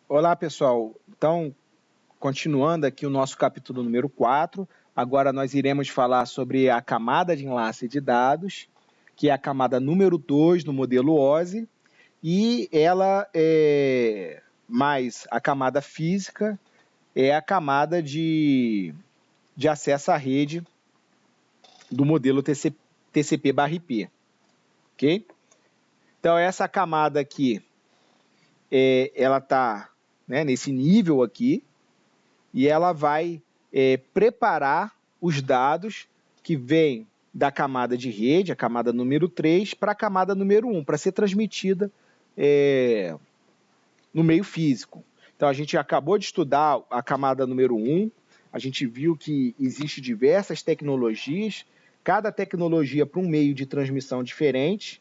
Olá, pessoal. Então, continuando aqui o nosso capítulo número 4, agora nós iremos falar sobre a camada de enlace de dados, que é a camada número 2 no modelo OSI, e ela é mais a camada física, é a camada de acesso à rede do modelo TCP/IP, ok? Então, essa camada aqui, ela está, né, nesse nível aqui, e ela vai preparar os dados que vêm da camada de rede, a camada número 3, para a camada número 1, para ser transmitida no meio físico. Então, a gente acabou de estudar a camada número 1, a gente viu que existe diversas tecnologias, cada tecnologia para um meio de transmissão diferente,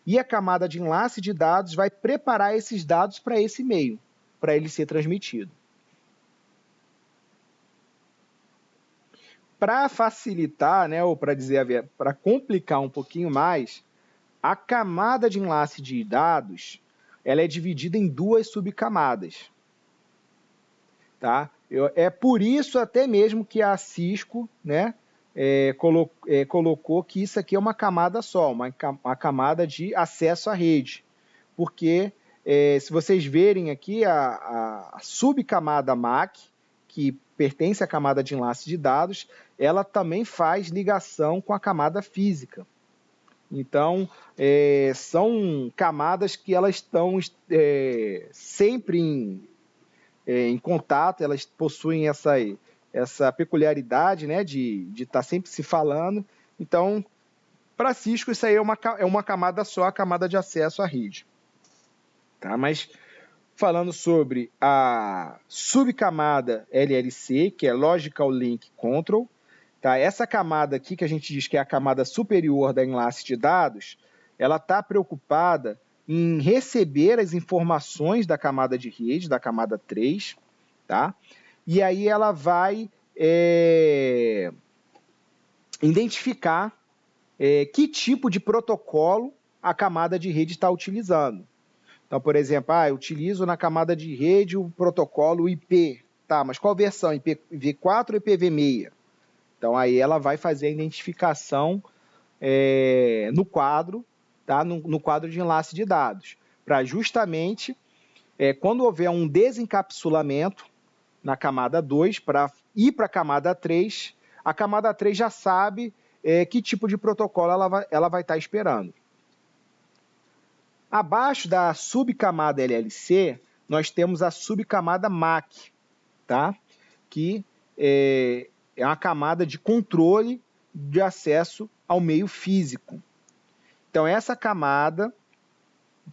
e a camada de enlace de dados vai preparar esses dados para esse meio, para ele ser transmitido. Para facilitar, né, ou para complicar um pouquinho mais, a camada de enlace de dados ela é dividida em duas subcamadas. Tá? É por isso até mesmo que a Cisco, né, colocou que isso aqui é uma camada só, uma camada de acesso à rede. Porque se vocês verem aqui a subcamada MAC, que pertence à camada de enlace de dados, ela também faz ligação com a camada física. Então, são camadas que elas estão sempre em contato, elas possuem essa peculiaridade, né, de estar sempre se falando. Então, para Cisco, isso aí é uma camada só, a camada de acesso à rede. Tá? Mas falando sobre a subcamada LLC, que é Logical Link Control, tá? Essa camada aqui, que a gente diz que é a camada superior da enlace de dados, ela está preocupada em receber as informações da camada de rede, da camada 3, tá? E aí ela vai identificar que tipo de protocolo a camada de rede está utilizando. Então, por exemplo, eu utilizo na camada de rede o protocolo IP. Tá, mas qual versão? IPv4 ou IPv6? Então, aí ela vai fazer a identificação no quadro, tá? no quadro de enlace de dados, para justamente, quando houver um desencapsulamento na camada 2, para ir para a camada 3, a camada 3 já sabe que tipo de protocolo ela vai estar esperando. Abaixo da subcamada LLC, nós temos a subcamada MAC, tá? Que é uma camada de controle de acesso ao meio físico. Então, essa camada,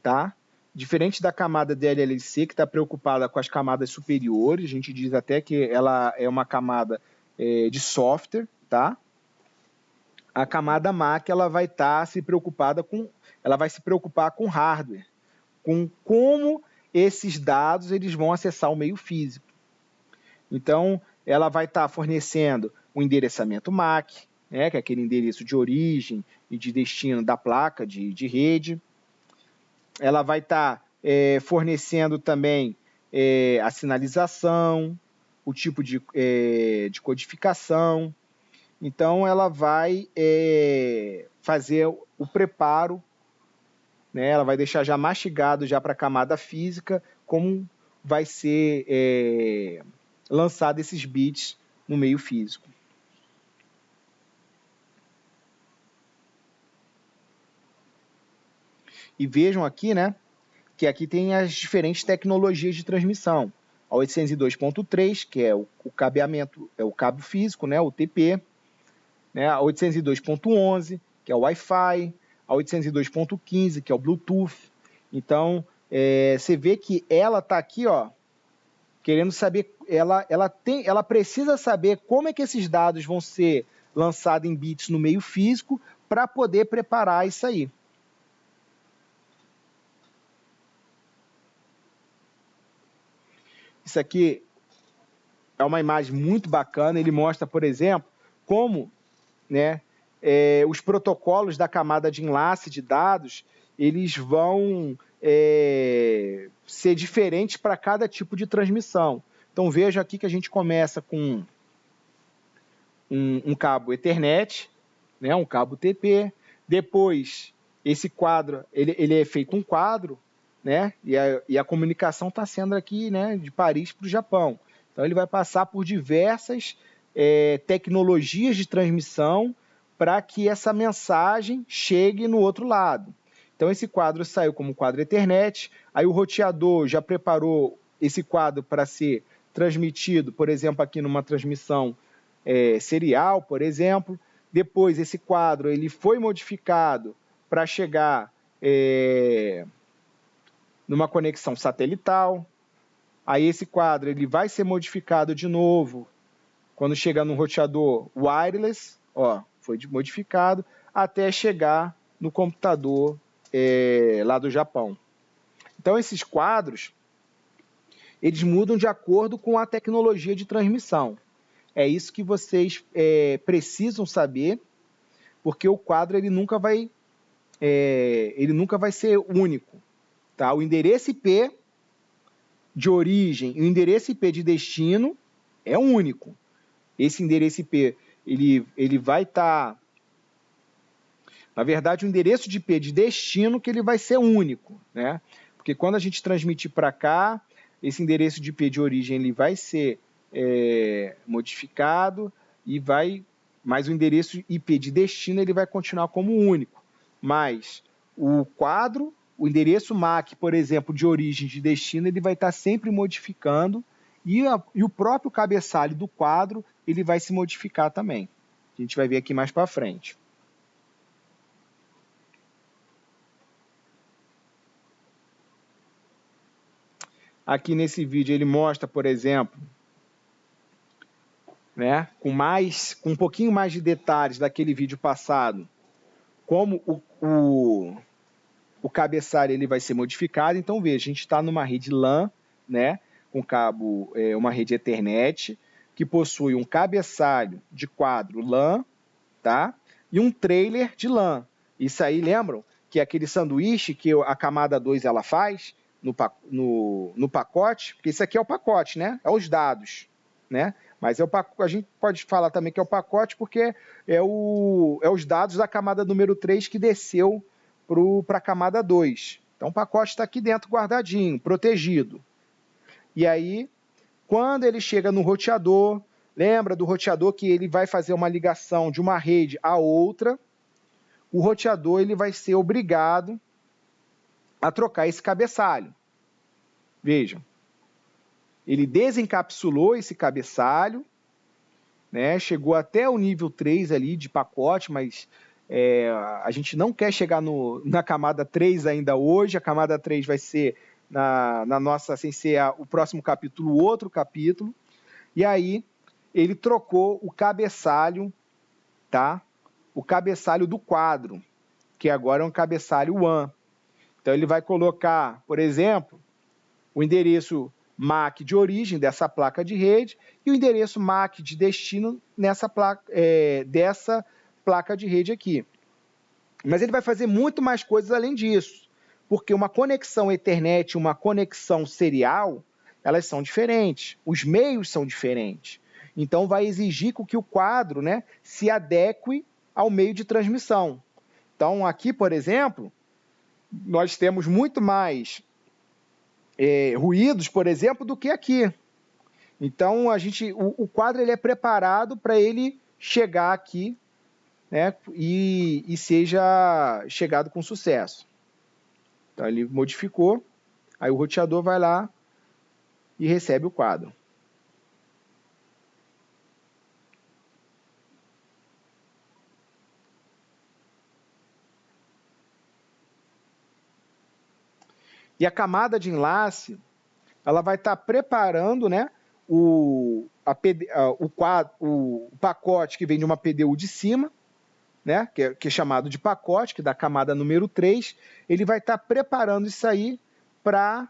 tá? Diferente da camada de LLC, que está preocupada com as camadas superiores, a gente diz até que ela é uma camada de software, tá? A camada MAC ela vai estar ela vai se preocupar com hardware, com como esses dados eles vão acessar o meio físico. Então, ela vai estar fornecendo o endereçamento MAC, né, que é aquele endereço de origem e de destino da placa de rede. Ela vai estar fornecendo também a sinalização, o tipo de codificação. Então, ela vai fazer o preparo, né, ela vai deixar já mastigado já para a camada física como vai ser lançado esses bits no meio físico. E vejam aqui, né, que aqui tem as diferentes tecnologias de transmissão. A 802.3, que é o cabeamento, é o cabo físico, né, o TP, né, a 802.11, que é o Wi-Fi, a 802.15, que é o Bluetooth. Então, você vê que ela está aqui, ó, querendo saber, ela precisa saber como é que esses dados vão ser lançados em bits no meio físico para poder preparar isso aí. Isso aqui é uma imagem muito bacana, ele mostra, por exemplo, como, né, os protocolos da camada de enlace de dados, eles vão ser diferente para cada tipo de transmissão. Então veja aqui que a gente começa com um cabo Ethernet, né, um cabo TP, depois esse quadro, ele é feito um quadro, né, e a comunicação está sendo aqui, né, de Paris para o Japão. Então ele vai passar por diversas tecnologias de transmissão para que essa mensagem chegue no outro lado. Então esse quadro saiu como quadro Ethernet, aí o roteador já preparou esse quadro para ser transmitido, por exemplo, aqui numa transmissão serial, por exemplo. Depois esse quadro ele foi modificado para chegar numa conexão satelital. Aí esse quadro ele vai ser modificado de novo quando chegar no roteador wireless, ó, foi modificado até chegar no computador lá do Japão. Então esses quadros eles mudam de acordo com a tecnologia de transmissão. É isso que vocês precisam saber, porque o quadro ele nunca vai ser único. Tá? O endereço IP de origem e o endereço IP de destino é único. Esse endereço IP ele vai estar... Na verdade, o endereço de IP de destino que ele vai ser único, né? Porque quando a gente transmitir para cá, esse endereço de IP de origem ele vai ser modificado mas o endereço IP de destino ele vai continuar como único. Mas o quadro, o endereço MAC, por exemplo, de origem de destino, ele vai estar sempre modificando e o próprio cabeçalho do quadro ele vai se modificar também. A gente vai ver aqui mais para frente. Aqui nesse vídeo ele mostra, por exemplo, né, com um pouquinho mais de detalhes daquele vídeo passado, como o cabeçalho ele vai ser modificado. Então veja, a gente está numa rede LAN, né, com cabo, uma rede Ethernet, que possui um cabeçalho de quadro LAN, tá, e um trailer de LAN. Isso aí, lembram? Que é aquele sanduíche que a camada 2 ela faz no pacote, porque isso aqui é o pacote, né? É os dados, né? Mas a gente pode falar também que é o pacote porque é os dados da camada número 3 que desceu para a camada 2. Então o pacote está aqui dentro guardadinho, protegido. E aí, quando ele chega no roteador, lembra do roteador que ele vai fazer uma ligação de uma rede a outra, o roteador ele vai ser obrigado a trocar esse cabeçalho. Vejam, ele desencapsulou esse cabeçalho, né, chegou até o nível 3 ali de pacote, mas a gente não quer chegar na camada 3 ainda hoje. A camada 3 vai ser, na nossa, sem ser o próximo capítulo, outro capítulo. E aí, ele trocou o cabeçalho, tá? O cabeçalho do quadro, que agora é um cabeçalho WAN. Então, ele vai colocar, por exemplo, o endereço MAC de origem dessa placa de rede e o endereço MAC de destino dessa placa de rede aqui. Mas ele vai fazer muito mais coisas além disso, porque uma conexão Ethernet e uma conexão serial, elas são diferentes, os meios são diferentes. Então vai exigir que o quadro, né, se adeque ao meio de transmissão. Então aqui, por exemplo, nós temos muito mais ruídos, por exemplo, do que aqui. Então o quadro ele é preparado para ele chegar aqui, né, e seja chegado com sucesso. Então ele modificou, aí o roteador vai lá e recebe o quadro. E a camada de enlace, ela vai estar preparando, né, o pacote que vem de uma PDU de cima, né, que é chamado de pacote, que é da camada número 3, ele vai estar preparando isso aí para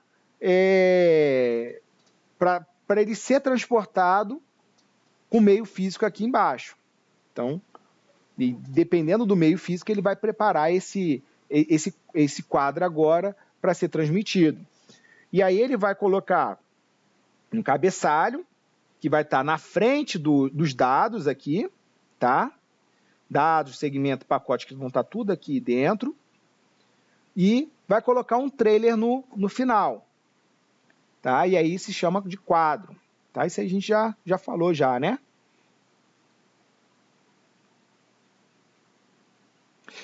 ele ser transportado com o meio físico aqui embaixo. Então, dependendo do meio físico, ele vai preparar esse quadro agora para ser transmitido. E aí ele vai colocar um cabeçalho, que vai estar na frente dos dados aqui, tá? Dados, segmento, pacote, que vão estar tudo aqui dentro. E vai colocar um trailer no final, tá? E aí se chama de quadro, tá? Isso aí a gente já falou já, né?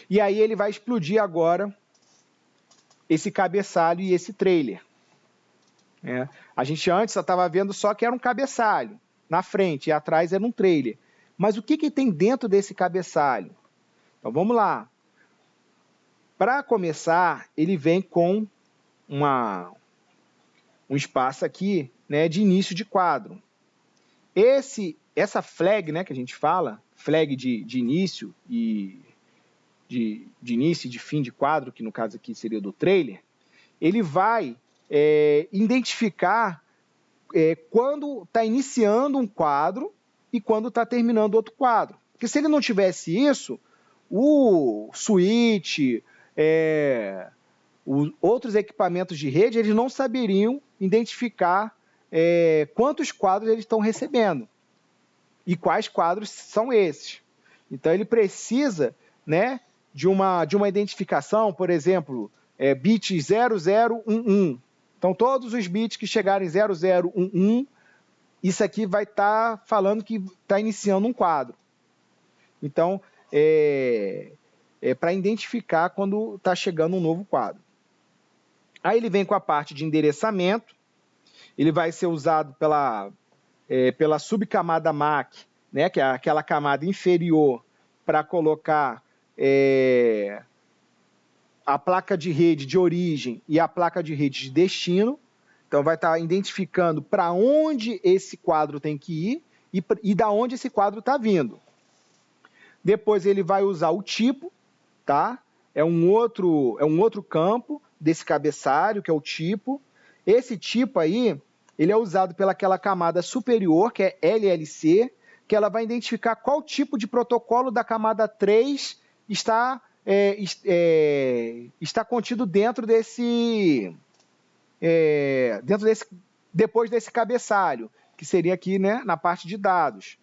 E aí ele vai explodir agora esse cabeçalho e esse trailer. A gente antes estava vendo só que era um cabeçalho na frente e atrás era um trailer. Mas o que tem dentro desse cabeçalho? Então vamos lá. Para começar, ele vem com um espaço aqui, né, de início de quadro. Essa flag, né, que a gente fala, flag de início e de início e de fim de quadro, que no caso aqui seria do trailer, ele vai identificar quando está iniciando um quadro e quando está terminando outro quadro. Porque se ele não tivesse isso, o switch, os outros equipamentos de rede, eles não saberiam identificar quantos quadros eles estão recebendo e quais quadros são esses. Então ele precisa, né, de uma identificação, por exemplo, bit 0011. Então todos os bits que chegarem 0011, isso aqui vai estar falando que está iniciando um quadro. Então, para identificar quando está chegando um novo quadro. Aí ele vem com a parte de endereçamento, ele vai ser usado pela subcamada MAC, né, que é aquela camada inferior, para colocar a placa de rede de origem e a placa de rede de destino. Então vai estar identificando para onde esse quadro tem que ir e da onde esse quadro está vindo. Depois ele vai usar o tipo, tá? É um outro campo desse cabeçalho, que é o tipo. Esse tipo aí, ele é usado pelaquela camada superior, que é LLC, que ela vai identificar qual tipo de protocolo da camada 3 está contido depois desse cabeçalho, que seria aqui, né, na parte de dados.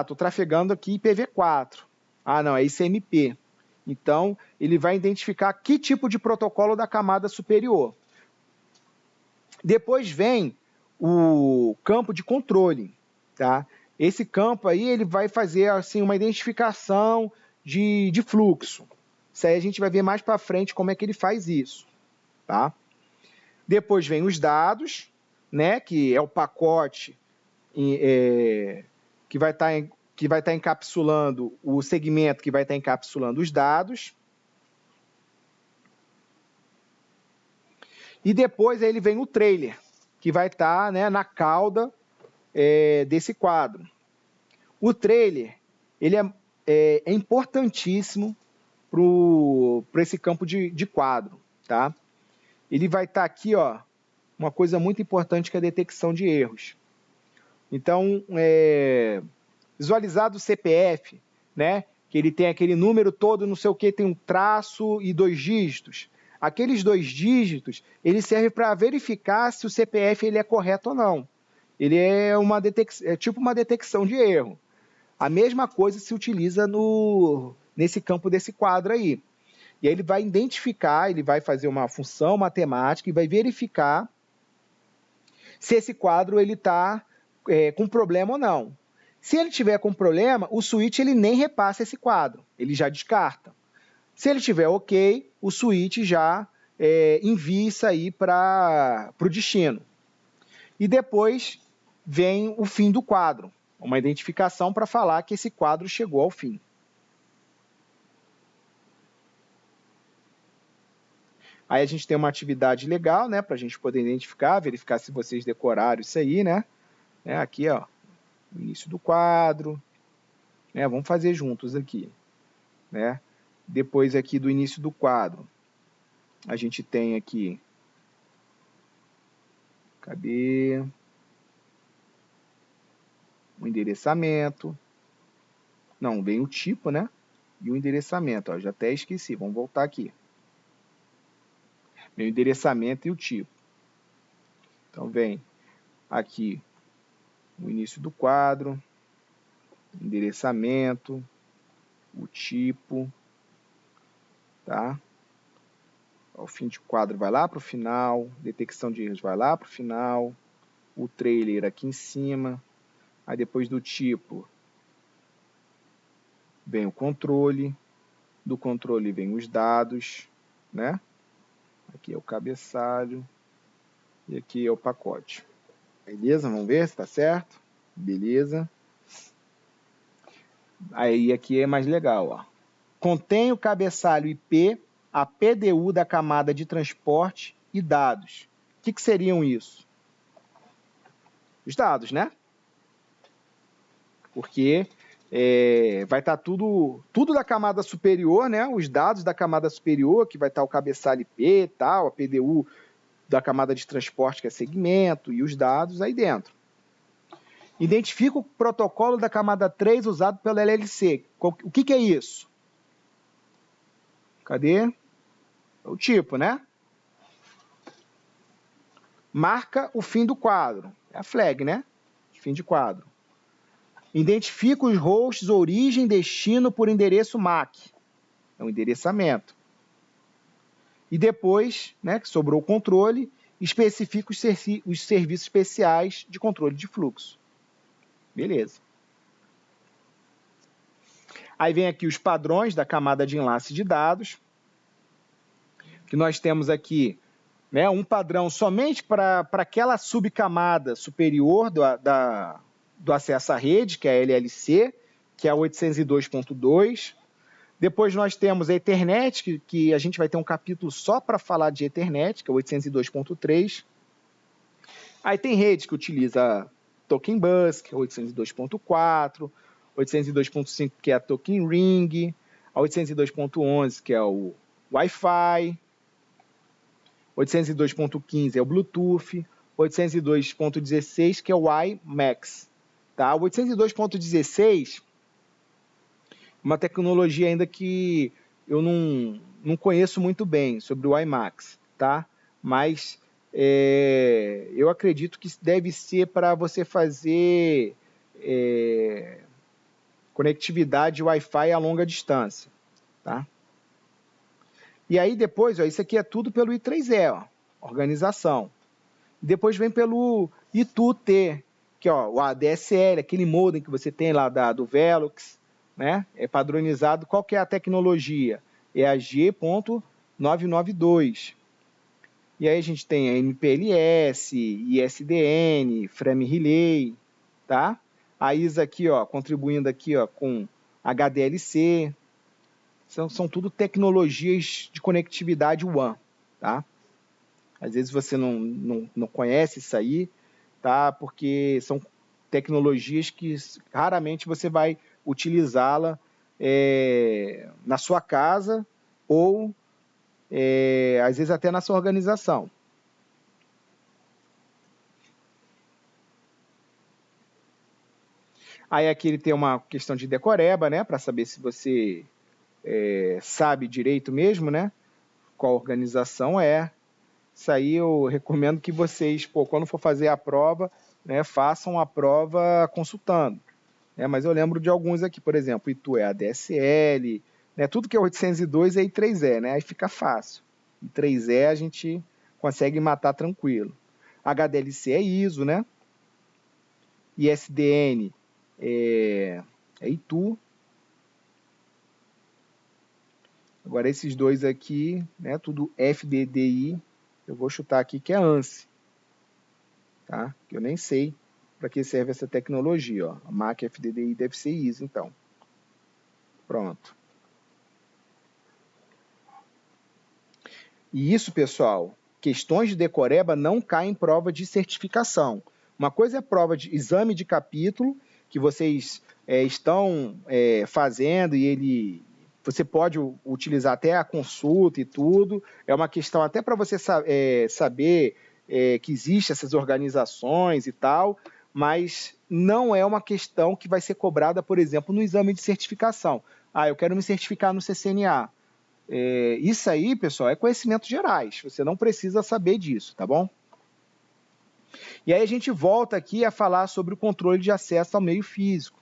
Estou trafegando aqui IPv4. Não, é ICMP. Então, ele vai identificar que tipo de protocolo da camada superior. Depois vem o campo de controle, tá? Esse campo aí, ele vai fazer assim, uma identificação de fluxo. Isso aí a gente vai ver mais para frente como é que ele faz isso, tá? Depois vem os dados, né, que é o pacote que vai estar encapsulando o segmento que vai estar encapsulando os dados. E depois aí ele vem o trailer, que vai estar, né, na cauda desse quadro. O trailer ele é importantíssimo para esse campo de quadro, tá? Ele vai estar aqui, ó, uma coisa muito importante que é a detecção de erros. Então, visualizado o CPF, né, que ele tem aquele número todo, não sei o que, tem um traço e 2 dígitos. Aqueles 2 dígitos, ele serve para verificar se o CPF ele é correto ou não. Ele é tipo uma detecção de erro. A mesma coisa se utiliza nesse campo desse quadro aí. E aí ele vai identificar, ele vai fazer uma função matemática e vai verificar se esse quadro está com problema ou não. Se ele tiver com problema, o switch ele nem repassa esse quadro, ele já descarta. Se ele tiver ok, o switch já envia isso aí para o destino. E depois vem o fim do quadro, uma identificação para falar que esse quadro chegou ao fim. Aí a gente tem uma atividade legal, né, para a gente poder identificar, verificar se vocês decoraram isso aí, né? Aqui, ó, o início do quadro, né? Vamos fazer juntos aqui, né? Depois aqui do início do quadro, a gente tem aqui, cadê? O endereçamento. Não, vem o tipo, né? E o endereçamento, ó, já até esqueci, vamos voltar aqui. Vem o endereçamento e o tipo. Então vem aqui o início do quadro, endereçamento, o tipo, tá? O fim de quadro vai lá para o final, detecção de erros vai lá para o final, o trailer aqui em cima, aí depois do tipo vem o controle, do controle vem os dados, né? Aqui é o cabeçalho e aqui é o pacote. Beleza? Vamos ver se está certo. Beleza. Aí aqui é mais legal, ó. Contém o cabeçalho IP, a PDU da camada de transporte e dados. O que seriam isso? Os dados, né? Porque vai estar tudo da camada superior, né? Os dados da camada superior, que vai estar o cabeçalho IP, tal, a PDU da camada de transporte, que é segmento, e os dados aí dentro. Identifica o protocolo da camada 3 usado pela LLC. O que é isso? Cadê? O tipo, né? Marca o fim do quadro. É a flag, né? Fim de quadro. Identifica os hosts origem, destino por endereço MAC. É um endereçamento. E depois, né, que sobrou o controle, especifica os serviços especiais de controle de fluxo. Beleza. Aí vem aqui os padrões da camada de enlace de dados, que nós temos aqui, né, um padrão somente para aquela subcamada superior do acesso à rede, que é a LLC, que é a 802.2. Depois nós temos a Ethernet, que a gente vai ter um capítulo só para falar de Ethernet, que é 802.3. Aí tem rede que utiliza Token Bus, que é 802.4, 802.5, que é a Token Ring, a 802.11, que é o Wi-Fi, 802.15 é o Bluetooth, 802.16, que é o WiMAX. Tá? O 802.16 uma tecnologia ainda que eu não conheço muito bem sobre o WiMAX, tá? Mas eu acredito que deve ser para você fazer conectividade Wi-Fi a longa distância, tá? E aí depois, ó, isso aqui é tudo pelo I3E, ó, organização. Depois vem pelo I2T, que ó, o ADSL, aquele modem que você tem lá do Velox, né? É padronizado. Qual que é a tecnologia? É a G.992. E aí a gente tem a MPLS, ISDN, Frame Relay, tá? A ISA aqui, ó, contribuindo aqui, ó, com HDLC. São tudo tecnologias de conectividade WAN, tá? Às vezes você não conhece isso aí, tá? Porque são tecnologias que raramente você vai utilizá-la na sua casa ou, às vezes, até na sua organização. Aí aqui ele tem uma questão de decoreba, né? Para saber se você sabe direito mesmo, né? Qual organização é. Isso aí eu recomendo que vocês, quando for fazer a prova, né, façam a prova consultando. Mas eu lembro de alguns aqui, por exemplo, Itu é ADSL, né, tudo que é 802 é I3E, né, aí fica fácil. I3E a gente consegue matar tranquilo. HDLC é ISO, né? ISDN é Itu. Agora esses dois aqui, né, tudo FDDI, eu vou chutar aqui que é ANSI, tá? Eu nem sei para que serve essa tecnologia, ó. A MAC FDDI deve ser ISO, então. Pronto. E isso, pessoal, questões de decoreba não caem em prova de certificação. Uma coisa é prova de exame de capítulo, que vocês estão fazendo e você pode utilizar até a consulta e tudo. É uma questão até para você saber que existem essas organizações e tal, mas não é uma questão que vai ser cobrada, por exemplo, no exame de certificação. Eu quero me certificar no CCNA. Isso aí, pessoal, é conhecimento gerais. Você não precisa saber disso, tá bom? E aí a gente volta aqui a falar sobre o controle de acesso ao meio físico,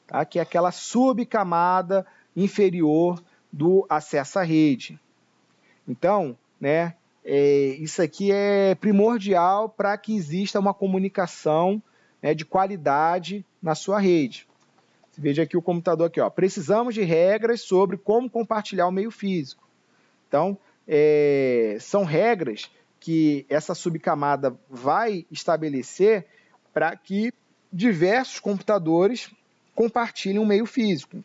tá? Que é aquela subcamada inferior do acesso à rede. Então, né, isso aqui é primordial para que exista uma comunicação, né, de qualidade na sua rede. Você veja aqui o computador aqui, ó. Precisamos de regras sobre como compartilhar o meio físico. Então, são regras que essa subcamada vai estabelecer para que diversos computadores compartilhem um meio físico.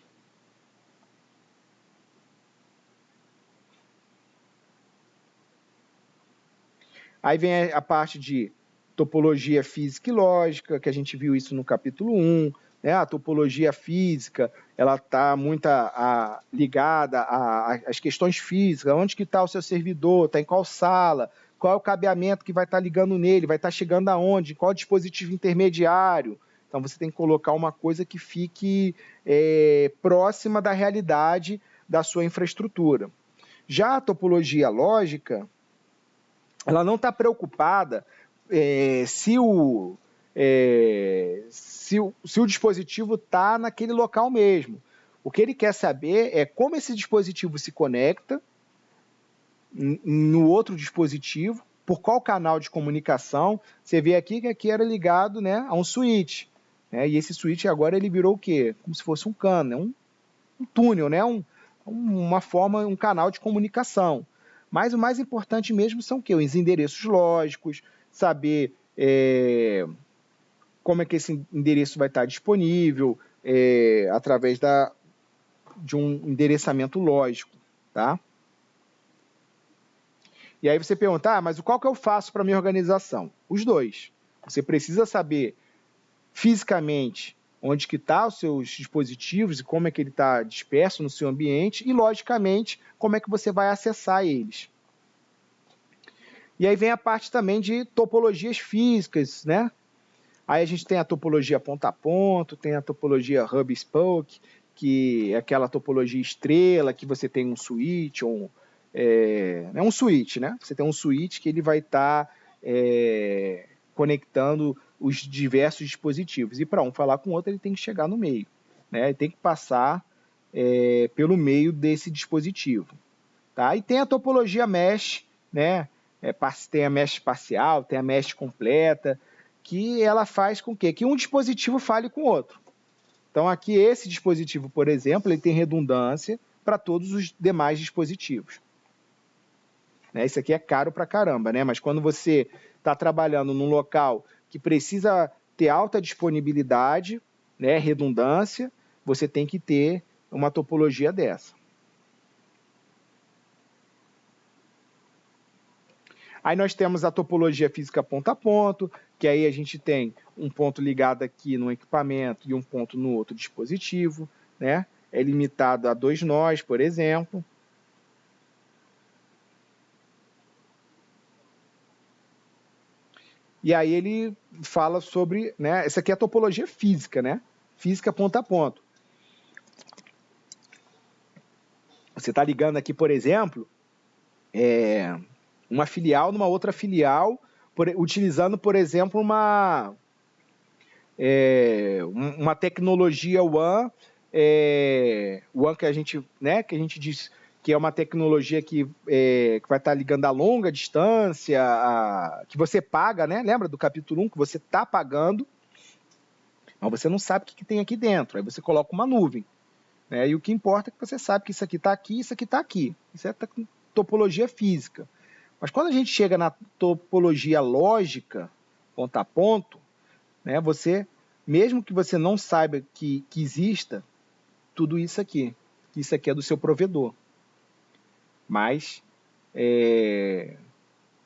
Aí vem a parte de topologia física e lógica, que a gente viu isso no capítulo 1. Né? A topologia física ela está muito ligada às questões físicas. Onde que está o seu servidor? Está em qual sala? Qual é o cabeamento que vai estar ligando nele? Vai estar chegando aonde? Qual dispositivo intermediário? Então você tem que colocar uma coisa que fique próxima da realidade da sua infraestrutura. Já a topologia lógica, ela não está preocupada se o dispositivo está naquele local mesmo. O que ele quer saber é como esse dispositivo se conecta no outro dispositivo, por qual canal de comunicação. Você vê aqui que aqui era ligado, né, a um switch. Né, e esse switch agora ele virou o quê? Como se fosse um cano, né, um túnel, né, uma forma, um canal de comunicação. Mas o mais importante mesmo são o quê? Os endereços lógicos, saber como é que esse endereço vai estar disponível através de um endereçamento lógico, tá? E aí você pergunta, mas qual que eu faço para a minha organização? Os dois. Você precisa saber fisicamente onde que estão os seus dispositivos e como é que ele está disperso no seu ambiente e, logicamente, como é que você vai acessar eles. E aí vem a parte também de topologias físicas, né? Aí a gente tem a topologia ponto a ponto, tem a topologia hub spoke, que é aquela topologia estrela, que você tem um switch, um switch, né? Você tem um switch que ele vai estar conectando os diversos dispositivos. E para um falar com o outro, ele tem que chegar no meio, né? Ele tem que passar pelo meio desse dispositivo. Tá? E tem a topologia mesh, né? Tem a mesh parcial, tem a mesh completa, que ela faz com que um dispositivo fale com o outro. Então aqui esse dispositivo, por exemplo, ele tem redundância para todos os demais dispositivos. Né? Isso aqui é caro pra caramba, né? Mas quando você está trabalhando num local que precisa ter alta disponibilidade, né, redundância, você tem que ter uma topologia dessa. Aí nós temos a topologia física ponto a ponto, que aí a gente tem um ponto ligado aqui no equipamento e um ponto no outro dispositivo, né? É limitado a 2 nós, por exemplo. E aí ele fala sobre, né? Essa aqui é a topologia física, né? Física ponto a ponto. Você está ligando aqui, por exemplo, uma filial numa outra filial, utilizando, por exemplo, uma tecnologia WAN, WAN que a gente diz que é uma tecnologia que vai estar ligando a longa distância, que você paga, né? Lembra do capítulo 1, que você está pagando, mas você não sabe o que tem aqui dentro. Aí você coloca uma nuvem. Né? E o que importa é que você sabe que isso aqui está aqui, isso aqui está aqui. Isso é topologia física. Mas quando a gente chega na topologia lógica, ponto a ponto, né, mesmo que você não saiba que exista tudo isso aqui é do seu provedor. Mas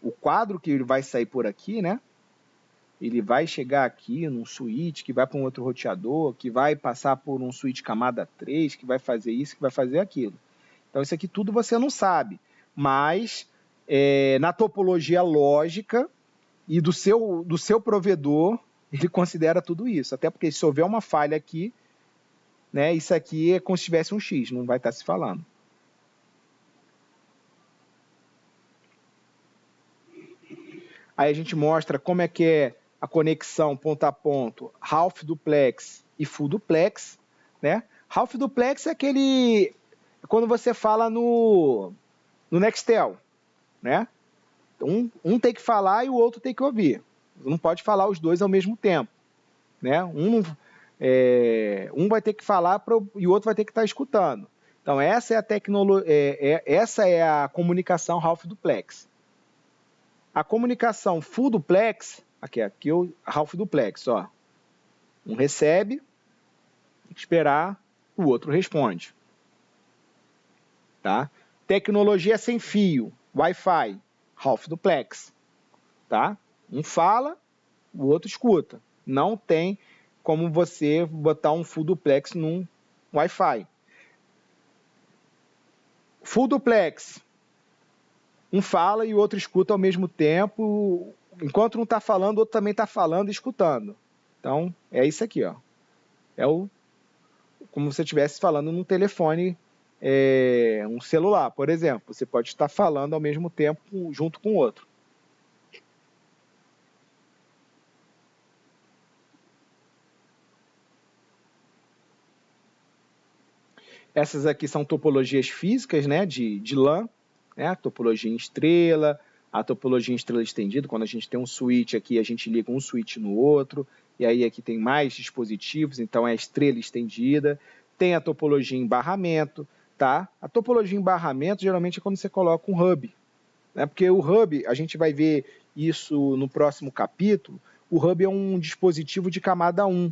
o quadro que ele vai sair por aqui, né, ele vai chegar aqui num switch, que vai para um outro roteador, que vai passar por um switch camada 3, que vai fazer isso, que vai fazer aquilo. Então isso aqui tudo você não sabe. Mas na topologia lógica e do seu provedor, ele considera tudo isso. Até porque se houver uma falha aqui, né, isso aqui é como se tivesse um X, não vai estar se falando. Aí a gente mostra como é que é a conexão ponto a ponto, half duplex e full duplex, né? Half duplex é aquele quando você fala no Nextel, né? Um tem que falar e o outro tem que ouvir. Não pode falar os dois ao mesmo tempo, né? Um vai ter que falar e o outro vai ter que estar escutando. Então essa é a essa é a comunicação half duplex. A comunicação full duplex, aqui o half duplex, ó. Um recebe, esperar, o outro responde. Tá? Tecnologia sem fio, Wi-Fi, half duplex. Tá? Um fala, o outro escuta. Não tem como você botar um full duplex num Wi-Fi. Full duplex, um fala e o outro escuta ao mesmo tempo. Enquanto um está falando, o outro também está falando e escutando. Então, é isso aqui, ó. Como se você estivesse falando num telefone, um celular, por exemplo. Você pode estar falando ao mesmo tempo junto com o outro. Essas aqui são topologias físicas, né, de LAN, né, a topologia em estrela, a topologia em estrela estendida. Quando a gente tem um switch aqui, a gente liga um switch no outro, e aí aqui tem mais dispositivos, então é a estrela estendida. Tem a topologia em barramento, tá? A topologia em barramento geralmente é quando você coloca um hub, né? Porque o hub, a gente vai ver isso no próximo capítulo, o hub é um dispositivo de camada 1.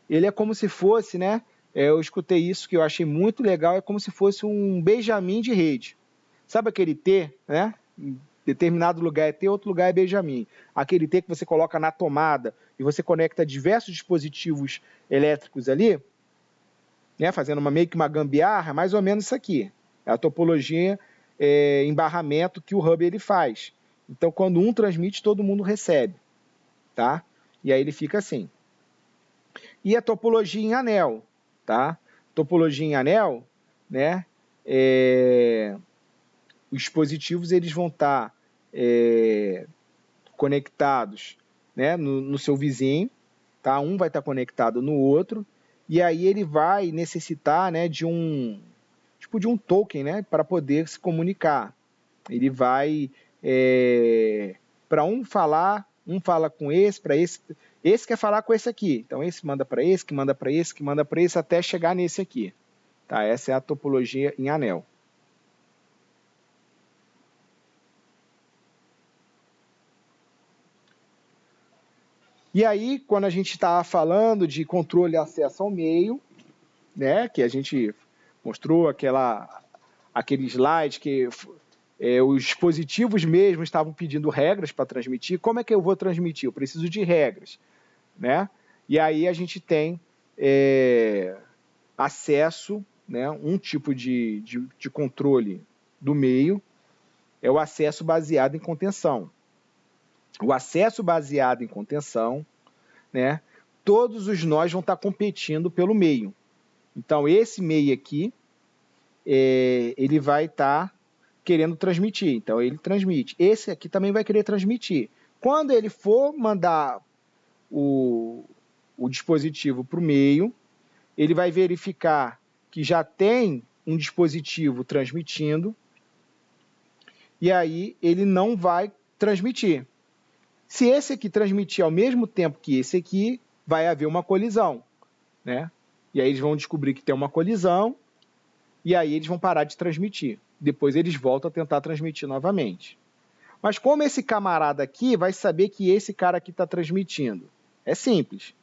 Ele é como se fosse, né? Eu escutei isso que eu achei muito legal, é como se fosse um Benjamin de rede. Sabe aquele T, né? Em determinado lugar é T, outro lugar é Benjamin. Aquele T que você coloca na tomada e você conecta diversos dispositivos elétricos ali, né? Fazendo meio que uma gambiarra, mais ou menos isso aqui. É a topologia em barramento que o hub ele faz. Então, quando um transmite, todo mundo recebe, tá? E aí ele fica assim. E a topologia em anel, tá? Topologia em anel, né? Os dispositivos eles vão estar conectados, né, no seu vizinho, tá? Um vai estar conectado no outro, e aí ele vai necessitar, né, de um token, né, para poder se comunicar. Ele vai para um fala com esse, para esse quer falar com esse aqui. Então esse manda para esse, que manda para esse, que manda para esse, até chegar nesse aqui. Tá? Essa é a topologia em anel. E aí, quando a gente está falando de controle e acesso ao meio, né, que a gente mostrou aquele slide que os dispositivos mesmo estavam pedindo regras para transmitir. Como é que eu vou transmitir? Eu preciso de regras, né? E aí a gente tem acesso, né, um tipo de controle do meio, é o acesso baseado em contenção. O acesso baseado em contenção, né, todos os nós vão estar competindo pelo meio. Então, esse meio aqui, ele vai estar querendo transmitir. Então, ele transmite. Esse aqui também vai querer transmitir. Quando ele for mandar o dispositivo para o meio, ele vai verificar que já tem um dispositivo transmitindo, e aí ele não vai transmitir. Se esse aqui transmitir ao mesmo tempo que esse aqui, vai haver uma colisão, né? E aí eles vão descobrir que tem uma colisão, e aí eles vão parar de transmitir. Depois eles voltam a tentar transmitir novamente. Mas como esse camarada aqui vai saber que esse cara aqui está transmitindo? É simples,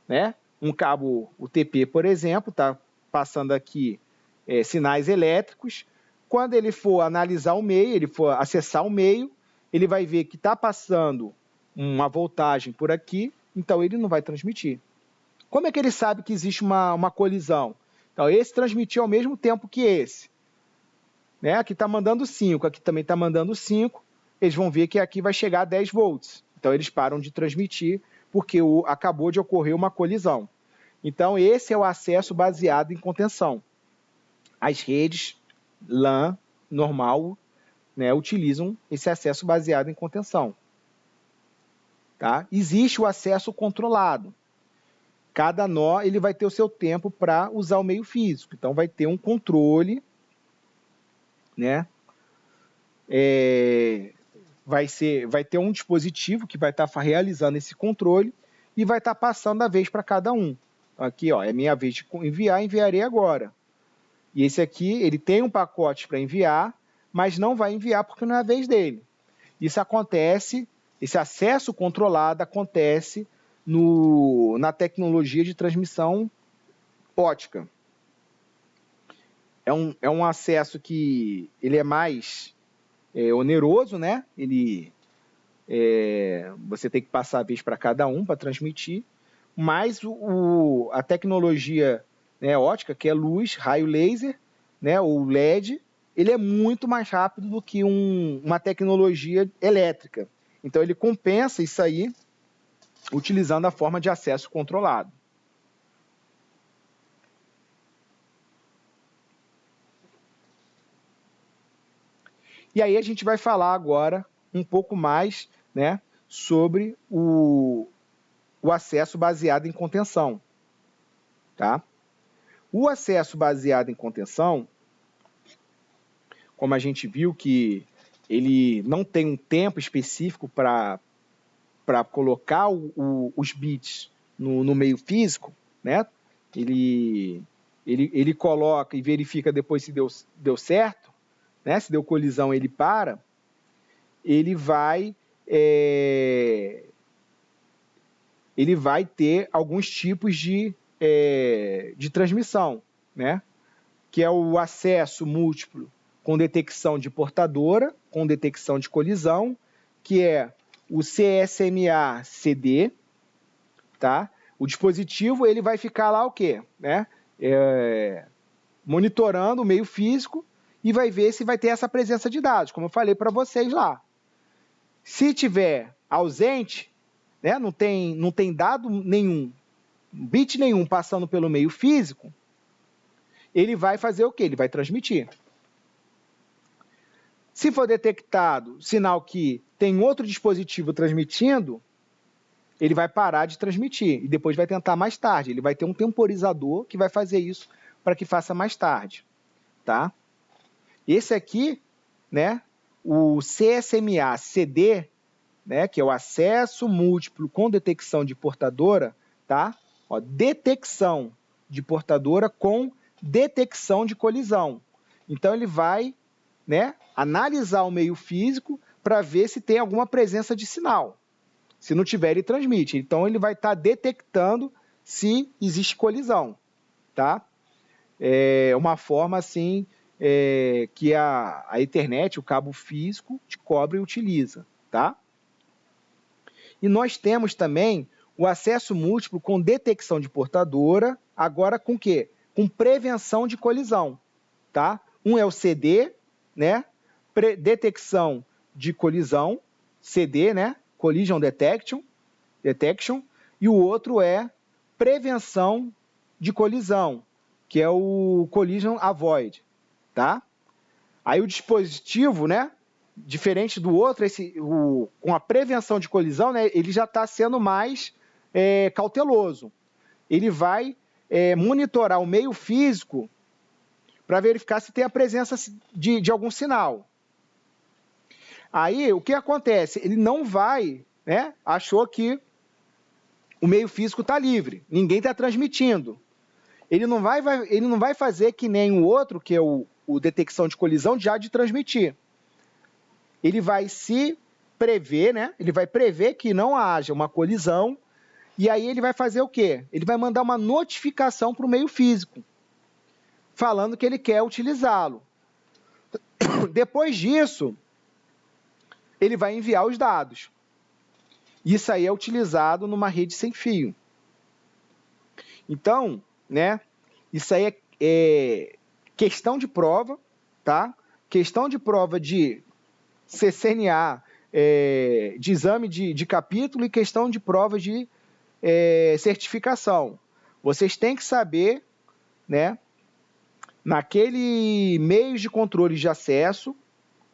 né? Um cabo UTP, por exemplo, está passando aqui sinais elétricos. Quando ele for analisar o meio, ele for acessar o meio, ele vai ver que está passando uma voltagem por aqui, então ele não vai transmitir. Como é que ele sabe que existe uma colisão? Então, esse transmitiu ao mesmo tempo que esse. Né? Aqui está mandando 5, aqui também está mandando 5. Eles vão ver que aqui vai chegar a 10 volts. Então, eles param de transmitir porque acabou de ocorrer uma colisão. Então, esse é o acesso baseado em contenção. As redes LAN normal, né, utilizam esse acesso baseado em contenção. tá? Existe o acesso controlado. Cada nó ele vai ter o seu tempo para usar o meio físico. Então, vai ter um controle, né? Vai ter um dispositivo que vai estar realizando esse controle e vai estar passando a vez para cada um. Aqui, ó, é minha vez de enviar, enviarei agora. E esse aqui, ele tem um pacote para enviar, mas não vai enviar porque não é a vez dele. Isso acontece, esse acesso controlado acontece na tecnologia de transmissão ótica. É um acesso que ele é mais oneroso, né? Você tem que passar a vez para cada um para transmitir, mas a tecnologia, né, ótica, que é luz, raio laser, né, ou LED, ele é muito mais rápido do que uma tecnologia elétrica. Então, ele compensa isso aí utilizando a forma de acesso controlado. E aí a gente vai falar agora um pouco mais, né, sobre o acesso baseado em contenção. Tá? O acesso baseado em contenção, como a gente viu que ele não tem um tempo específico para colocar os bits no meio físico, né? Ele coloca e verifica depois se deu certo, né? Se deu colisão, ele para. Ele vai ter alguns tipos de transmissão, né? Que é o acesso múltiplo com detecção de portadora, com detecção de colisão, que é o CSMA-CD, tá? O dispositivo ele vai ficar lá o quê? Né? Monitorando o meio físico e vai ver se vai ter essa presença de dados, como eu falei para vocês lá. Se tiver ausente, né, não tem dado nenhum, bit nenhum passando pelo meio físico, ele vai fazer o quê? Ele vai transmitir. Se for detectado sinal que tem outro dispositivo transmitindo, ele vai parar de transmitir e depois vai tentar mais tarde. Ele vai ter um temporizador que vai fazer isso para que faça mais tarde. Tá? Esse aqui, né, o CSMA-CD, né, que é o acesso múltiplo com detecção de portadora, tá? Ó, detecção de portadora com detecção de colisão. Então, ele vai, né, analisar o meio físico para ver se tem alguma presença de sinal. Se não tiver, ele transmite. Então, ele vai estar detectando se existe colisão. Tá? É uma forma assim que a Ethernet, o cabo físico de cobre, utiliza. Tá? E nós temos também o acesso múltiplo com detecção de portadora, agora com o quê? Com prevenção de colisão. Tá? Um é o CD, né? Detecção de colisão, CD, né? Collision Detection, e o outro é prevenção de colisão, que é o Collision Avoid. Tá? Aí o dispositivo, né? Diferente do outro, com a prevenção de colisão, né, ele já está sendo mais cauteloso. Ele vai monitorar o meio físico para verificar se tem a presença de algum sinal. Aí, o que acontece? Ele não vai, né, achou que o meio físico está livre, ninguém está transmitindo. Ele não vai fazer que nem o outro, que é o detecção de colisão, já de transmitir. Ele vai se prever, né? Ele vai prever que não haja uma colisão, e aí ele vai fazer o quê? Ele vai mandar uma notificação para o meio físico, falando que ele quer utilizá-lo. Depois disso, ele vai enviar os dados. Isso aí é utilizado numa rede sem fio. Então, né? Isso aí é questão de prova, tá? Questão de prova de CCNA, de exame de capítulo e questão de prova de certificação. Vocês têm que saber, né, naquele meio de controle de acesso,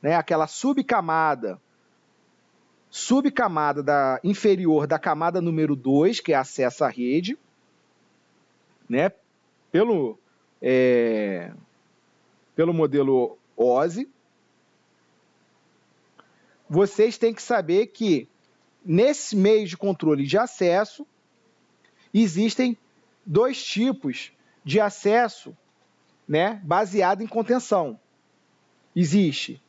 né, aquela subcamada subcamada inferior da camada número 2, que é acesso à rede, né? Pelo modelo OSI. Vocês têm que saber que nesse meio de controle de acesso existem dois tipos de acesso, né, baseado em contenção. Existe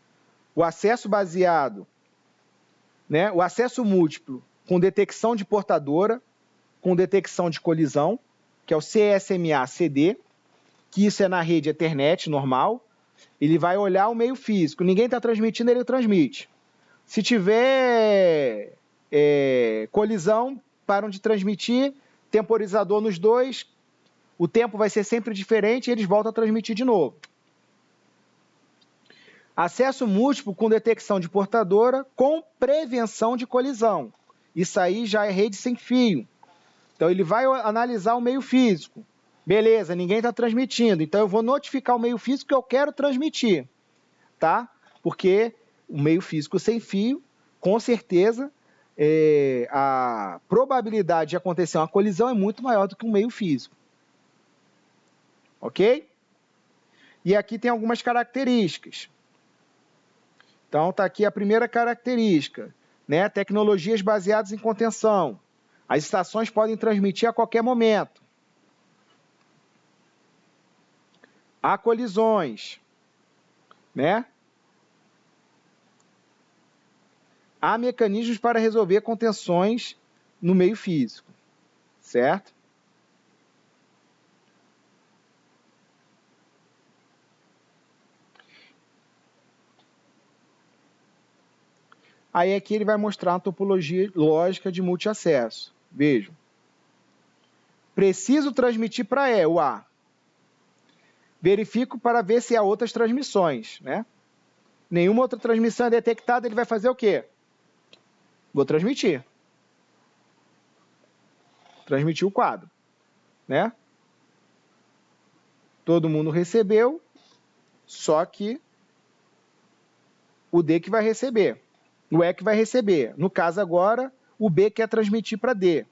o acesso baseado, né, o acesso múltiplo com detecção de portadora, com detecção de colisão, que é o CSMA-CD, que isso é na rede Ethernet normal. Ele vai olhar o meio físico, ninguém está transmitindo, ele transmite. Se tiver colisão, param de transmitir, temporizador nos dois, o tempo vai ser sempre diferente e eles voltam a transmitir de novo. Acesso múltiplo com detecção de portadora com prevenção de colisão. Isso aí já é rede sem fio. Então ele vai analisar o meio físico. Beleza, ninguém está transmitindo, então eu vou notificar o meio físico que eu quero transmitir, tá? Porque o meio físico sem fio, com certeza, a probabilidade de acontecer uma colisão é muito maior do que um meio físico. Ok? E aqui tem algumas características. Então, está aqui a primeira característica, né? Tecnologias baseadas em contenção. As estações podem transmitir a qualquer momento. Há colisões, né? Há mecanismos para resolver contenções no meio físico, certo? Aí aqui ele vai mostrar uma topologia lógica de multiacesso. Vejam. Preciso transmitir para E, o A. Verifico para ver se há outras transmissões, né? Nenhuma outra transmissão é detectada, ele vai fazer o quê? Vou transmitir. Transmitir o quadro, né? Todo mundo recebeu, só que o D que vai receber. O E que vai receber. No caso agora, o B quer transmitir para D.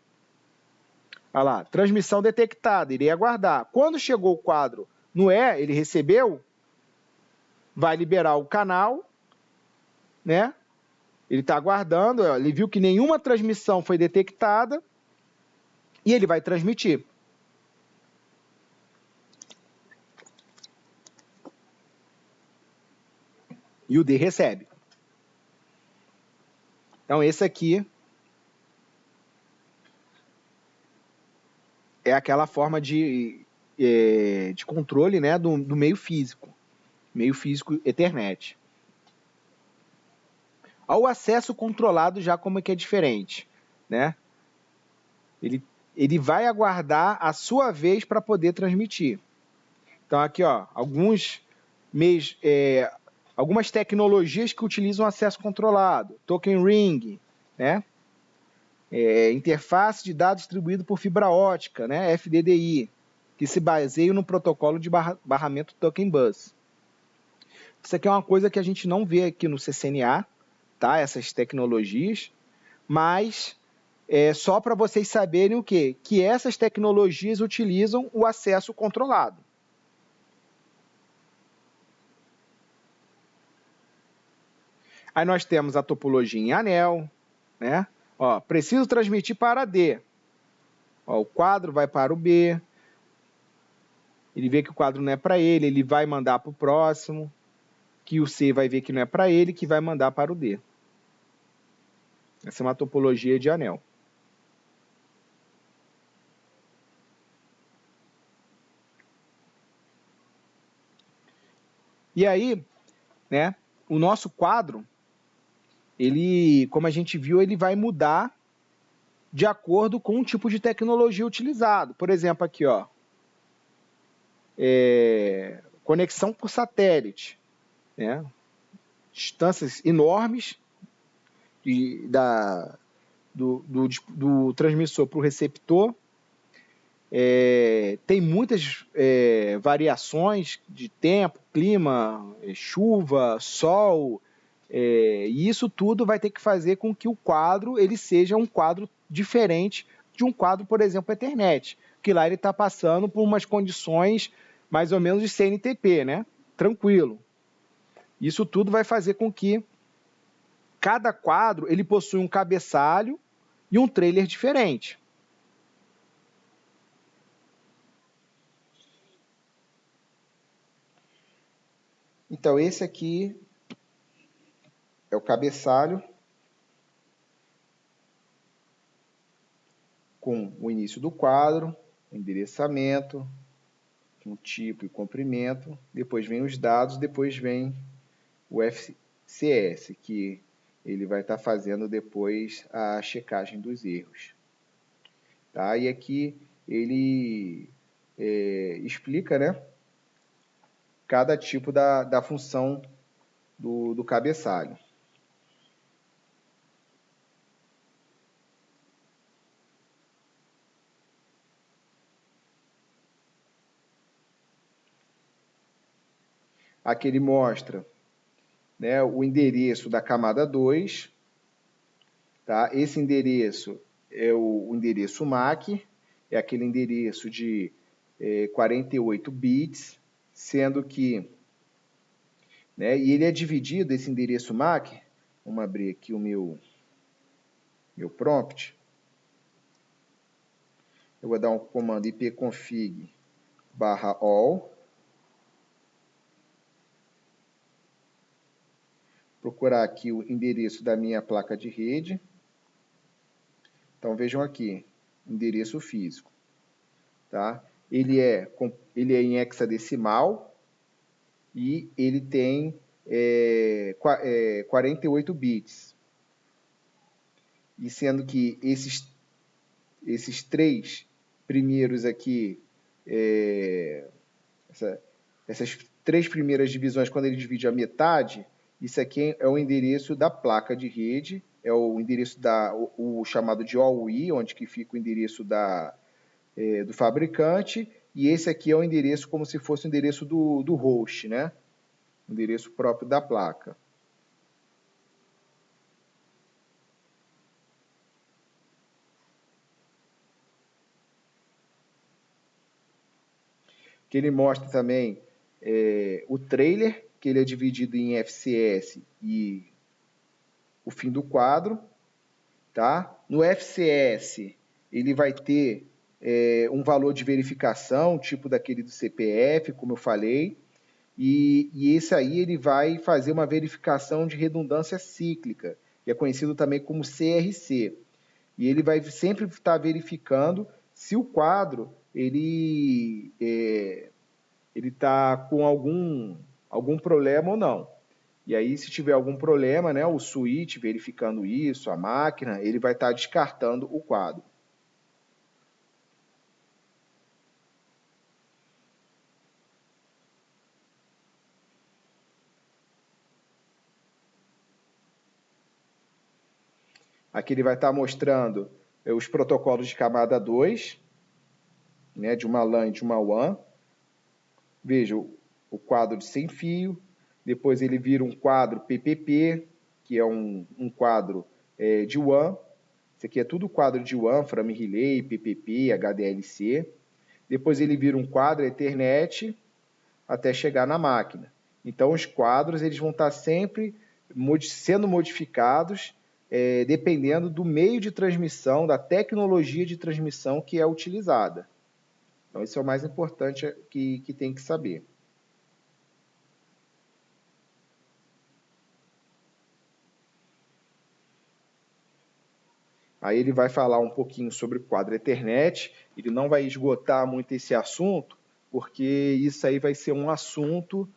Olha lá, transmissão detectada, irei aguardar. Quando chegou o quadro no E, ele recebeu, vai liberar o canal, né? Ele está aguardando, ó, ele viu que nenhuma transmissão foi detectada e ele vai transmitir. E o D recebe. Então, esse aqui é aquela forma de controle, né, do meio físico Ethernet. Ao acesso controlado, já como é que é diferente, né? Ele vai aguardar a sua vez para poder transmitir. Então, aqui, ó, algumas tecnologias que utilizam acesso controlado. Token Ring, né? Interface de dados distribuído por fibra ótica, né? FDDI, que se baseia no protocolo de barramento Token Bus. Isso aqui é uma coisa que a gente não vê aqui no CCNA, tá? Essas tecnologias, mas é só para vocês saberem o quê? Que essas tecnologias utilizam o acesso controlado. Aí nós temos a topologia em anel, né? Ó, preciso transmitir para D. Ó, o quadro vai para o B. Ele vê que o quadro não é para ele, ele vai mandar para o próximo. Que o C vai ver que não é para ele, que vai mandar para o D. Essa é uma topologia de anel. E aí, né, o nosso quadro, ele, como a gente viu, ele vai mudar de acordo com o tipo de tecnologia utilizado. Por exemplo, aqui, ó, conexão por satélite, né? Distâncias enormes do transmissor para o receptor. Tem muitas variações de tempo, clima, chuva, sol, E isso tudo vai ter que fazer com que o quadro ele seja um quadro diferente de um quadro, por exemplo, Ethernet, que lá ele está passando por umas condições mais ou menos de CNTP, né? Tranquilo. Isso tudo vai fazer com que cada quadro ele possui um cabeçalho e um trailer diferente. Então, esse aqui é o cabeçalho com o início do quadro, o endereçamento, o tipo e comprimento, depois vem os dados, depois vem o FCS, que ele vai estar fazendo depois a checagem dos erros. Tá? E aqui ele explica, né, cada tipo da função do cabeçalho. Aqui ele mostra, né, o endereço da camada 2. Tá? Esse endereço é o endereço MAC, é aquele endereço de 48 bits, sendo que, né, e ele é dividido, esse endereço MAC, vamos abrir aqui o meu prompt, eu vou dar um comando ipconfig/all, procurar aqui o endereço da minha placa de rede. Então vejam aqui, endereço físico. Tá? Ele é em hexadecimal e ele tem 48 bits. E sendo que esses três primeiros aqui, essas três primeiras divisões, quando ele divide a metade, isso aqui é o endereço da placa de rede, é o endereço o chamado de OUI, onde que fica o endereço do fabricante, e esse aqui é o endereço como se fosse o endereço do host, né? O endereço próprio da placa. Que ele mostra também o trailer, que ele é dividido em FCS e o fim do quadro. Tá? No FCS, ele vai ter um valor de verificação, tipo daquele do CPF, como eu falei, e esse aí ele vai fazer uma verificação de redundância cíclica, que é conhecido também como CRC. E ele vai sempre estar verificando se o quadro ele está com algum problema ou não. E aí, se tiver algum problema, né, o switch verificando isso, a máquina, ele vai estar descartando o quadro. Aqui ele vai estar mostrando os protocolos de camada 2, né, de uma LAN e de uma WAN. Veja o quadro de sem fio, depois ele vira um quadro PPP, que é um quadro de WAN. Isso aqui é tudo quadro de WAN, Frame Relay, PPP, HDLC. Depois ele vira um quadro Ethernet até chegar na máquina. Então os quadros eles vão estar sempre sendo modificados dependendo do meio de transmissão, da tecnologia de transmissão que é utilizada. Então isso é o mais importante que tem que saber. Aí ele vai falar um pouquinho sobre o quadro Ethernet, ele não vai esgotar muito esse assunto, porque isso aí vai ser um assunto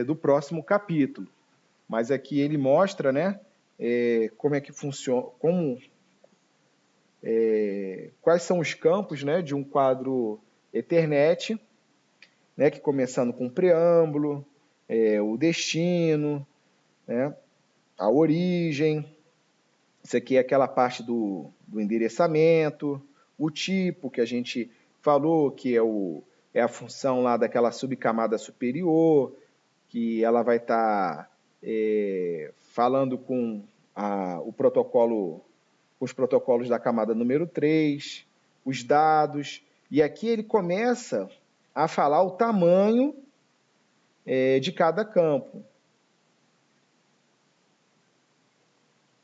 do próximo capítulo. Mas aqui ele mostra, né, como é que funciona, quais são os campos, né, de um quadro Ethernet, né, que começando com o preâmbulo, o destino, né, a origem. Isso aqui é aquela parte do endereçamento, o tipo que a gente falou, que é a função lá daquela subcamada superior, que ela vai estar falando com os protocolos da camada número 3, os dados, e aqui ele começa a falar o tamanho de cada campo.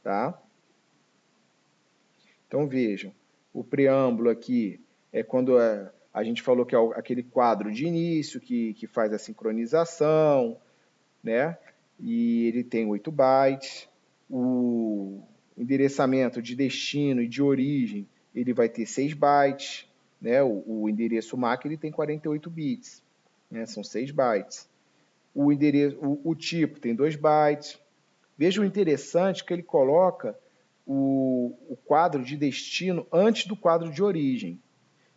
Tá? Então, vejam, o preâmbulo aqui é quando a gente falou que é aquele quadro de início que faz a sincronização, né? E ele tem 8 bytes. O endereçamento de destino e de origem, ele vai ter 6 bytes. Né? O endereço MAC ele tem 48 bits, né? São 6 bytes. O tipo tem 2 bytes. Veja o interessante que ele coloca o quadro de destino antes do quadro de origem.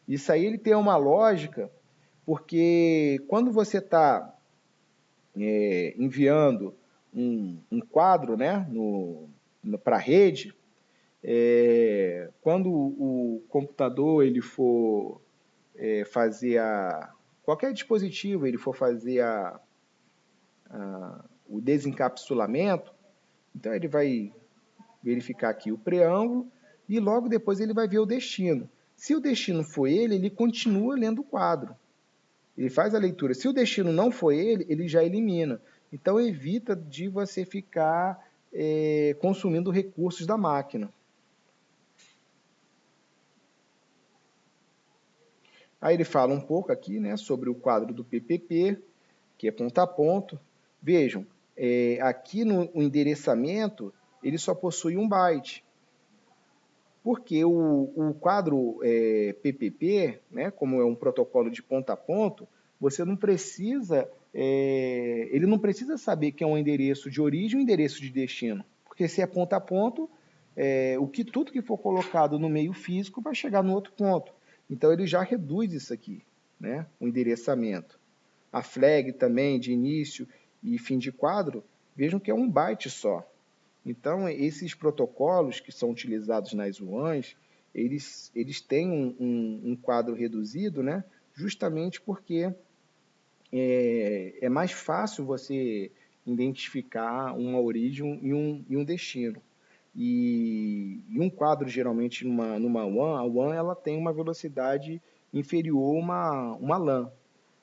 Isso aí ele tem uma lógica, porque quando você está enviando um quadro, né, para a rede, quando o computador ele for fazer qualquer dispositivo ele for fazer o desencapsulamento, então ele vai verificar aqui o preâmbulo e logo depois ele vai ver o destino. Se o destino for ele, ele continua lendo o quadro. Ele faz a leitura. Se o destino não foi ele, ele já elimina. Então evita de você ficar consumindo recursos da máquina. Aí ele fala um pouco aqui, né, sobre o quadro do PPP, que é ponto a ponto. Vejam, aqui no endereçamento, ele só possui 1 byte. Porque o quadro PPP, né, como é um protocolo de ponto a ponto, você não precisa, ele não precisa saber que é um endereço de origem ou endereço de destino. Porque se é ponto a ponto, tudo que for colocado no meio físico vai chegar no outro ponto. Então ele já reduz isso aqui, né, o endereçamento. A flag também de início e fim de quadro, vejam que é 1 byte só. Então, esses protocolos que são utilizados nas WANs, eles têm um quadro reduzido, né? Justamente porque é mais fácil você identificar uma origem e um destino. E um quadro, geralmente, numa WAN, a WAN ela tem uma velocidade inferior a uma LAN.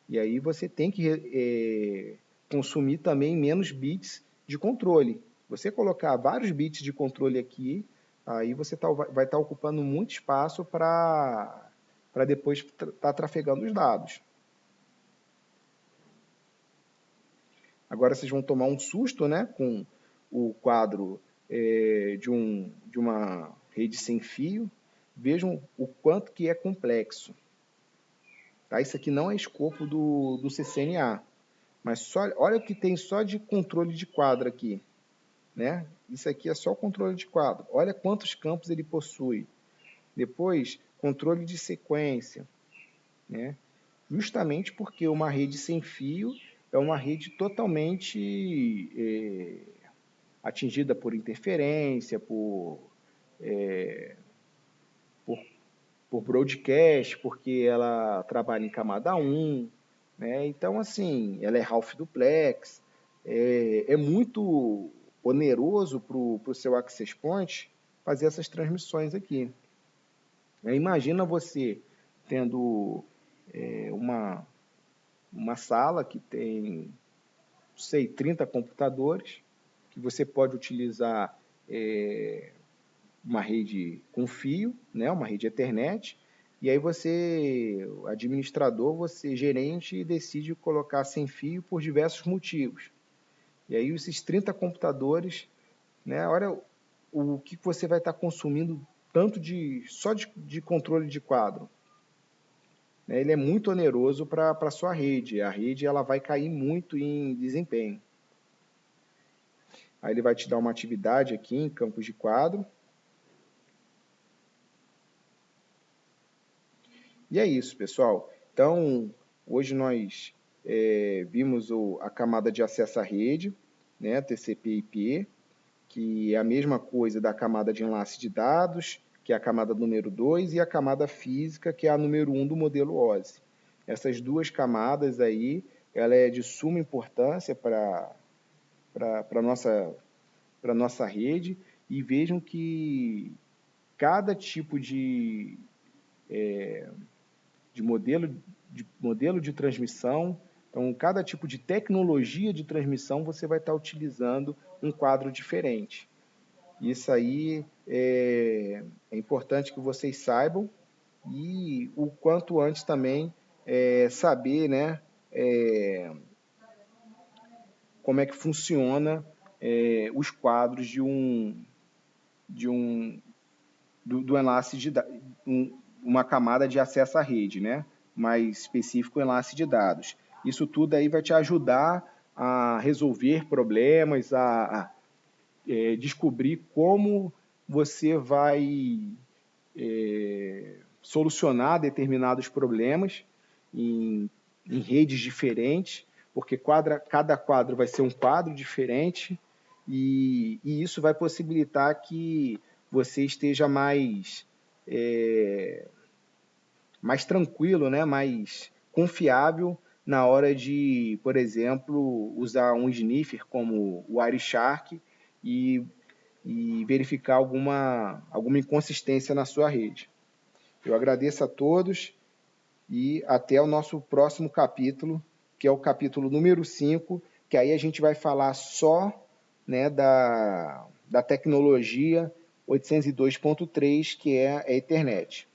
E aí você tem que consumir também menos bits de controle. Você colocar vários bits de controle aqui, aí você vai estar ocupando muito espaço para depois estar trafegando os dados. Agora vocês vão tomar um susto, né, com o quadro de uma rede sem fio. Vejam o quanto que é complexo. Tá? Isso aqui não é escopo do CCNA. Mas olha o que tem só de controle de quadro aqui. Né? Isso aqui é só o controle de quadro. Olha quantos campos ele possui. Depois, controle de sequência. Né? Justamente porque uma rede sem fio é uma rede totalmente atingida por interferência, por broadcast, porque ela trabalha em camada 1. Né? Então, assim, ela é half duplex. É muito oneroso para o seu access point fazer essas transmissões aqui. Imagina você tendo uma sala que tem, sei, 30 computadores, que você pode utilizar uma rede com fio, né, uma rede Ethernet, e aí você, administrador, você gerente, decide colocar sem fio por diversos motivos. E aí esses 30 computadores, né, olha o que você vai estar consumindo tanto só de controle de quadro. Ele é muito oneroso para a sua rede. A rede ela vai cair muito em desempenho. Aí ele vai te dar uma atividade aqui em campos de quadro. E é isso, pessoal. Então, hoje nós vimos a camada de acesso à rede, né, TCP/IP, que é a mesma coisa da camada de enlace de dados, que é a camada número 2, e a camada física, que é a número 1 do modelo OSI. Essas duas camadas aí, ela é de suma importância para para a nossa rede, e vejam que cada tipo de modelo de transmissão, então cada tipo de tecnologia de transmissão você vai estar utilizando um quadro diferente. Isso aí é importante que vocês saibam, e o quanto antes também saber, né, como é que funciona os quadros do enlace de uma camada de acesso à rede, né? Mais específico, o enlace de dados. Isso tudo aí vai te ajudar a resolver problemas, a descobrir como você vai solucionar determinados problemas em redes diferentes, porque cada quadro vai ser um quadro diferente, e isso vai possibilitar que você esteja mais tranquilo, né? Mais confiável na hora de, por exemplo, usar um sniffer como o Wireshark e verificar alguma inconsistência na sua rede. Eu agradeço a todos e até o nosso próximo capítulo, que é o capítulo número 5, que aí a gente vai falar só, né, da tecnologia 802.3, que é a Ethernet.